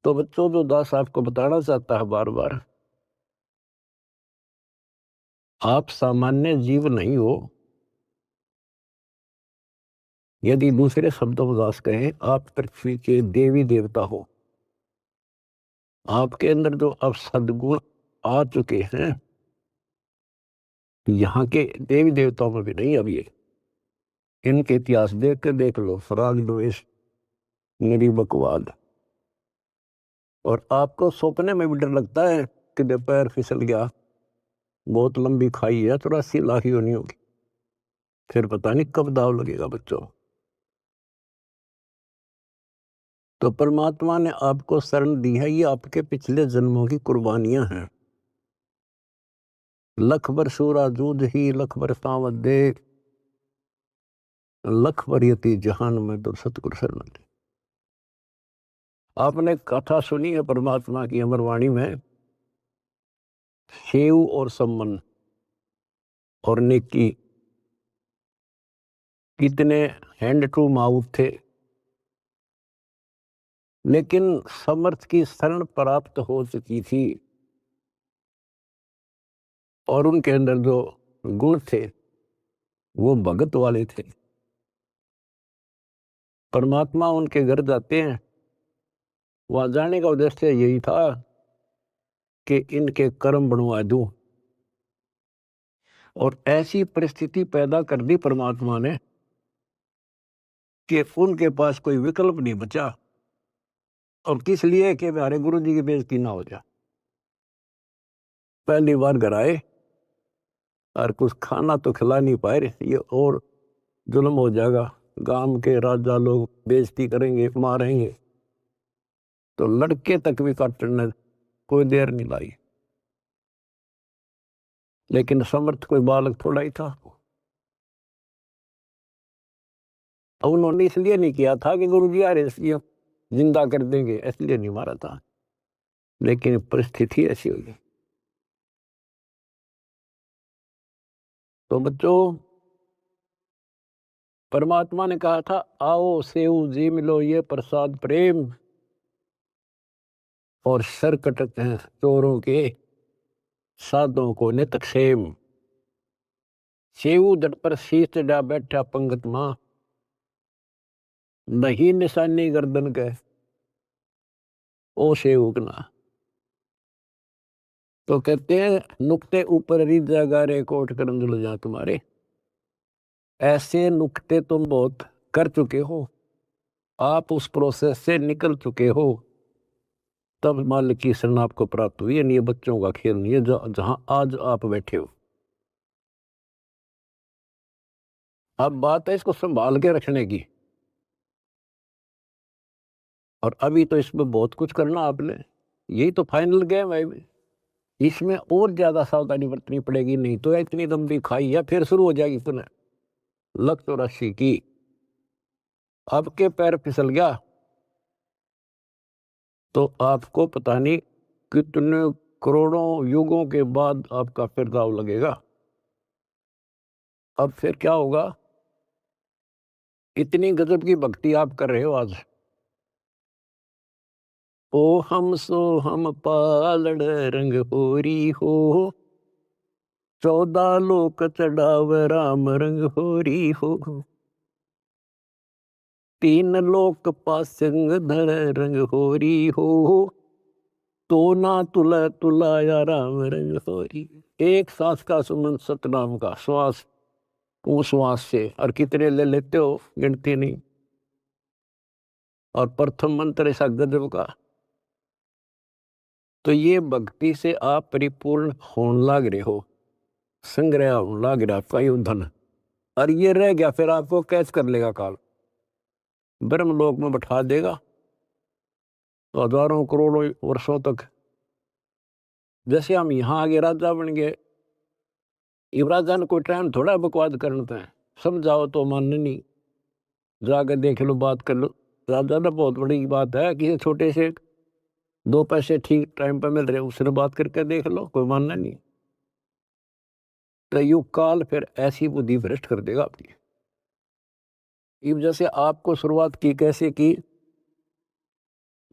तो बच्चों, जो दास आपको बताना चाहता है बार बार, आप सामान्य जीव नहीं हो। यदि दूसरे शब्दों में दास कहें, आप पृथ्वी के देवी देवता हो। आपके अंदर जो अब सद्गुण आ चुके हैं, यहाँ के देवी देवताओं में भी नहीं। अब ये इनके इतिहास देख के देख लो, फराग द्वेष, निरीबकवाद। और आपको सपने में भी डर लगता है कि पैर फिसल गया, बहुत लंबी खाई है, 84 लाख योनि होगी, फिर पता नहीं कब दाव लगेगा बच्चों। तो परमात्मा ने आपको शरण दी है, ये आपके पिछले जन्मों की कुर्बानियां हैं। लख बर सूरा जूझ ही, लख बर सावत दे, लख बर यति जहान में तो सतगुरु शरण दे। आपने कथा सुनी है परमात्मा की अमरवाणी में, सेव और सम्मन और नेकी कितने हैंड टू माउथ थे, लेकिन समर्थ की शरण प्राप्त हो चुकी थी और उनके अंदर जो गुण थे वो भगत वाले थे। परमात्मा उनके घर जाते हैं, वहां जाने का उद्देश्य यही था कि इनके कर्म बनवा दूं। और ऐसी परिस्थिति पैदा कर दी परमात्मा ने कि उनके पास कोई विकल्प नहीं बचा। और किस लिए? कि हमारे गुरु जी की बेइज्जती ना हो जाए। पहली बार घर आए और कुछ खाना तो खिला नहीं पाए, ये और जुल्म हो जाएगा, गांव के राजा लोग बेइज्जती करेंगे, मारेंगे। तो लड़के तक भी काटने कोई देर नहीं लाई। लेकिन समर्थ कोई बालक थोड़ा ही था। और उन्होंने इसलिए नहीं किया था कि गुरु जी आ रहे इसलिए जिंदा कर देंगे, इसलिए नहीं मारा था, लेकिन परिस्थिति ऐसी हुई। तो बच्चों, परमात्मा ने कहा था, आओ सेव जी मिलो ये प्रसाद प्रेम, और सर कटते हैं चोरों के, साधों को नित क्षेम। सेव दट पर शीश चढ़ा बैठा पंगत मां, नहीं निशानी गर्दन के, ओ सेवकना। तो कहते हैं, नुक्ते ऊपर रिजा गारे कोट करम जुल जा तुम्हारे। ऐसे नुक्ते तुम बहुत कर चुके हो, आप उस प्रोसेस से निकल चुके हो, तब मालिक की शरण आपको प्राप्त हुई है। नहीं, ये बच्चों का खेल नहीं है जहां आज आप बैठे हो। अब बात है इसको संभाल के रखने की। और अभी तो इसमें बहुत कुछ करना आपने, यही तो फाइनल गेम है। इसमें और ज्यादा सावधानी बरतनी पड़ेगी, नहीं तो इतनी लंबी खाई है फिर शुरू हो जाएगी पुनः। लख 84 की, अब के पैर फिसल गया तो आपको पता नहीं कितने करोड़ों युगों के बाद आपका फिर दाव लगेगा। अब फिर क्या होगा? इतनी गजब की भक्ति आप कर रहे हो आज। ओ हम सो हम पालड़ रंग होरी हो, 14 लोक चढ़ाव राम रंग होरी हो, 3 लोक पासंग धर रंग होरी हो, तो ना तुला तुलाया राम रंग होरी। एक सांस का सुमन सतनाम का श्वास, वो श्वास से, और कितने ले लेते हो गिनती नहीं। और प्रथम मंत्र ऐसा गजब का। तो ये भक्ति से आप परिपूर्ण होने लग रहे हो, संग्रह होने लग रहा आपका ये धन। और ये रह गया फिर आपको कैच कर लेगा काल, ब्रह्मलोक में बैठा देगा तो हजारों करोड़ों वर्षों तक। जैसे हम यहाँ आगे राजा बन गए, युवराजा ने कोई टाइम थोड़ा बकवाद करना है, समझाओ तो मानने नहीं, जाकर देख लो, बात कर लो। राजा ने बहुत बड़ी बात है, किसी छोटे से 2 पैसे ठीक टाइम पर मिल रहे, उसने बात करके देख लो, कोई मानना नहीं। तो युग काल फिर ऐसी बुद्धि भ्रष्ट कर देगा आपकी। इस वजह से आपको शुरुआत की कैसे की?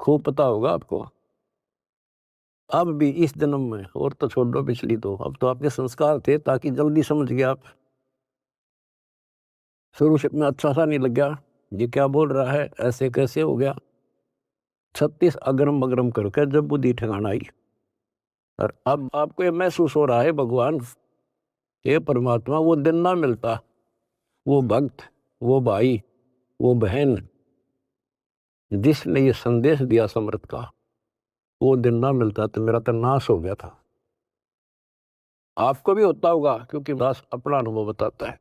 खूब पता होगा आपको। अब भी इस जन्म में, और तो छोड़ दो पिछली, तो अब तो आपके संस्कार थे ताकि जल्दी समझ गया आप। शुरू से में अच्छा सा नहीं लग गया, ये क्या बोल रहा है, ऐसे कैसे हो गया। 36 अगरम बगरम करके जब बुद्धि ठिकाना आई, और अब आपको ये महसूस हो रहा है भगवान, ये परमात्मा वो दिन ना मिलता, वो भक्त, वो भाई, वो बहन जिसने ये संदेश दिया समर्थ का, वो दिन ना मिलता तो मेरा तो नाश हो गया था। आपको भी होता होगा, क्योंकि दास अपना अनुभव बताता है।